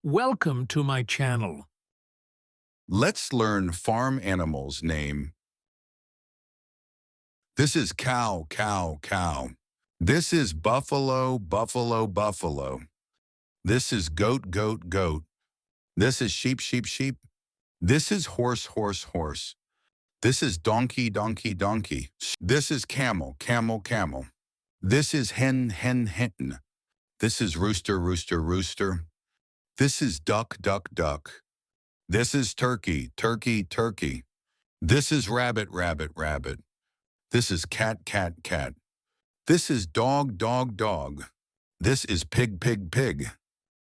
Welcome to my channel. Let's learn farm animals name. This is cow, cow, cow. This is buffalo, buffalo, buffalo. This is goat, goat, goat. This is sheep, sheep, sheep. This is horse, horse, horse. This is donkey, donkey, donkey. This is camel, camel, camel. This is hen, hen, hen. This is rooster, rooster, rooster. This is duck, duck, duck. This is turkey, turkey, turkey. This is rabbit, rabbit, rabbit. This is cat, cat, cat. This is dog, dog, dog. This is pig, pig, pig.